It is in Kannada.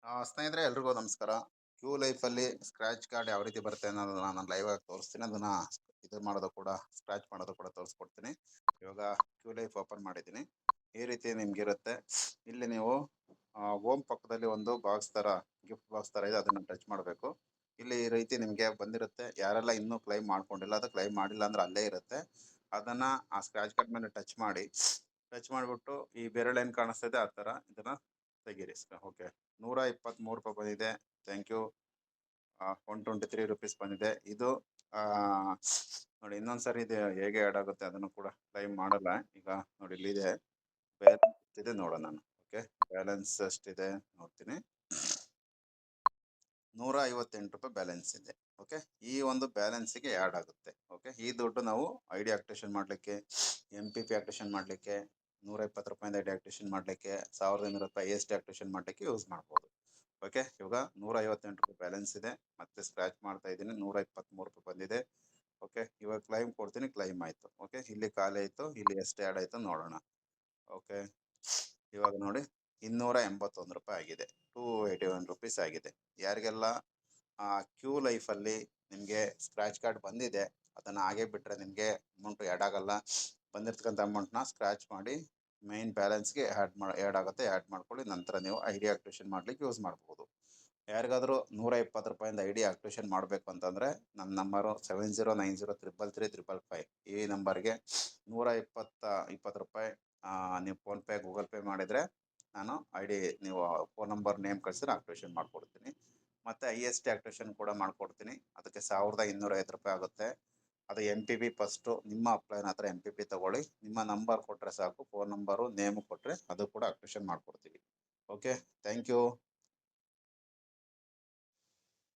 ಸ್ನೇಹಿತರೆ ಎಲ್ರಿಗೂ ನಮಸ್ಕಾರ. ಕ್ಯೂ ಲೈಫಲ್ಲಿ ಸ್ಕ್ರ್ಯಾಚ್ ಕಾರ್ಡ್ ಯಾವ ರೀತಿ ಬರುತ್ತೆ ಅನ್ನೋದನ್ನ ನಾನು ಲೈವ್ ಆಗಿ ತೋರಿಸ್ತೀನಿ. ಅದನ್ನ ಇದು ಮಾಡೋದು ಕೂಡ ಸ್ಕ್ರ್ಯಾಚ್ ಮಾಡೋದು ಕೂಡ ತೋರಿಸ್ಕೊಡ್ತೀನಿ. ಇವಾಗ ಕ್ಯೂ ಲೈಫ್ ಓಪನ್ ಮಾಡಿದ್ದೀನಿ. ಈ ರೀತಿ ನಿಮ್ಗಿರುತ್ತೆ. ಇಲ್ಲಿ ನೀವು ಹೋಮ್ ಪಕ್ಕದಲ್ಲಿ ಒಂದು ಬಾಕ್ಸ್ ಥರ ಗಿಫ್ಟ್ ಬಾಕ್ಸ್ ಥರ ಇದೆ, ಅದನ್ನು ಟಚ್ ಮಾಡಬೇಕು. ಇಲ್ಲಿ ಈ ರೀತಿ ನಿಮಗೆ ಬಂದಿರುತ್ತೆ. ಯಾರೆಲ್ಲ ಇನ್ನೂ ಕ್ಲೈಮ್ ಮಾಡ್ಕೊಂಡಿಲ್ಲ ಅದು ಕ್ಲೈಮ್ ಮಾಡಿಲ್ಲ ಅಂದ್ರೆ ಅಲ್ಲೇ ಇರುತ್ತೆ. ಅದನ್ನು ಆ ಸ್ಕ್ರ್ಯಾಚ್ ಕಾರ್ಡ್ ಮೇಲೆ ಟಚ್ ಮಾಡಿಬಿಟ್ಟು ಈ ಬೆರಳೇನು ಕಾಣಿಸ್ತಿದೆ ಆ ಥರ ಇದನ್ನು ತೆಗೀರಿ. ಓಕೆ, ₹123 ಬಂದಿದೆ. Thank you. 123 ರುಪೀಸ್ ಬಂದಿದೆ. ಇದು ಆ, ನೋಡಿ ಇನ್ನೊಂದ್ಸರಿ ಇದು ಹೇಗೆ ಆ್ಯಡ್ ಆಗುತ್ತೆ ಅದನ್ನು ಕೂಡ ಕ್ಲೈಮ್ ಮಾಡಲ್ಲ. ಈಗ ನೋಡಿ ಇಲ್ಲಿದೆ ಬ್ಯಾಲೆನ್ಸ್ ಎಷ್ಟಿದೆ ನೋಡೋಣ ನಾನು. ಓಕೆ, ಬ್ಯಾಲೆನ್ಸ್ ಎಷ್ಟಿದೆ ನೋಡ್ತೀನಿ. ₹158 ಬ್ಯಾಲೆನ್ಸ್ ಇದೆ. ಓಕೆ, ಈ ಒಂದು ಬ್ಯಾಲೆನ್ಸಿಗೆ ಆ್ಯಡ್ ಆಗುತ್ತೆ. ಓಕೆ, ಈ ದುಡ್ಡು ನಾವು ಐ ಡಿ ಆಕ್ಟಿವೇಶನ್ ಮಾಡಲಿಕ್ಕೆ, MPP ಆಕ್ಟಿವೇಶನ್ ಮಾಡಲಿಕ್ಕೆ, ₹120 ಐ ಡಿ ಆಕ್ಟಿವೇಶನ್ ಮಾಡಲಿಕ್ಕೆ, ₹1500 ಎಸ್ ಟಿ ಆಕ್ಟಿವೇಶನ್ ಮಾಡಲಿಕ್ಕೆ ಯೂಸ್ ಮಾಡ್ಬೋದು. ಓಕೆ, ಇವಾಗ ₹158 ಬ್ಯಾಲೆನ್ಸ್ ಇದೆ. ಮತ್ತೆ ಸ್ಕ್ರ್ಯಾಚ್ ಮಾಡ್ತಾ ಇದ್ದೀನಿ. ₹123 ಬಂದಿದೆ. ಓಕೆ, ಇವಾಗ ಕ್ಲೈಮ್ ಕೊಡ್ತೀನಿ. ಕ್ಲೈಮ್ ಆಯಿತು. ಓಕೆ, ಇಲ್ಲಿ ಖಾಲಿ ಆಯಿತು. ಇಲ್ಲಿ ಎಷ್ಟು ಆ್ಯಡ್ ಆಯಿತು ನೋಡೋಣ. ಓಕೆ, ಇವಾಗ ನೋಡಿ ₹281 ಆಗಿದೆ. ₹281 ಆಗಿದೆ. ಯಾರಿಗೆಲ್ಲ ಕ್ಯೂ ಲೈಫಲ್ಲಿ ನಿಮಗೆ ಸ್ಕ್ರ್ಯಾಚ್ ಕಾರ್ಡ್ ಬಂದಿದೆ ಅದನ್ನು ಹಾಗೆ ಬಿಟ್ಟರೆ ನಿಮಗೆ ಅಮೌಂಟು ಆ್ಯಡ್ ಆಗಲ್ಲ. ಬಂದಿರ್ತಕ್ಕಂಥ ಅಮೌಂಟ್ನ ಸ್ಕ್ರ್ಯಾಚ್ ಮಾಡಿ ಮೈನ್ ಬ್ಯಾಲೆನ್ಸ್ಗೆ ಆ್ಯಡ್ ಆಗುತ್ತೆ. ಆ್ಯಡ್ ಮಾಡ್ಕೊಳ್ಳಿ. ನಂತರ ನೀವು ಐ ಡಿ ಆಕ್ಟಿವೇಶನ್ ಮಾಡ್ಲಿಕ್ಕೆ ಯೂಸ್ ಮಾಡ್ಬೋದು. ಯಾರಿಗಾದರೂ ₹120 ಐ ಡಿ ಆಕ್ಟಿವೇಶನ್ ಮಾಡಬೇಕು ಅಂತಂದರೆ ನನ್ನ ನಂಬರು 7090333355 ಈ ನಂಬರ್ಗೆ ₹120 ನೀವು ಫೋನ್ಪೇ ಗೂಗಲ್ ಪೇ ಮಾಡಿದರೆ ನಾನು ಐ ಡಿ ನೀವು ಫೋನ್ ನಂಬರ್ ನೇಮ್ ಕಳಿಸಿದ್ರೆ ಆಕ್ಟಿವೇಶನ್ ಮಾಡಿಕೊಡ್ತೀನಿ. ಮತ್ತು IST ಆಕ್ಟಿವೇಶನ್ ಕೂಡ ಮಾಡಿಕೊಡ್ತೀನಿ. ಅದಕ್ಕೆ ₹1250 ಆಗುತ್ತೆ. ಅದು MPP ಫಸ್ಟು ನಿಮ್ಮ ಅಪ್ಲೈನ್ ಹತ್ರ MPP ತೊಗೊಳ್ಳಿ. ನಿಮ್ಮ ನಂಬರ್ ಕೊಟ್ಟರೆ ಸಾಕು, ಫೋನ್ ನಂಬರು ನೇಮು ಕೊಟ್ಟರೆ ಅದು ಕೂಡ ಆಕ್ಟಿವೇಶನ್ ಮಾಡಿಕೊಡ್ತೀವಿ. Okay, thank you.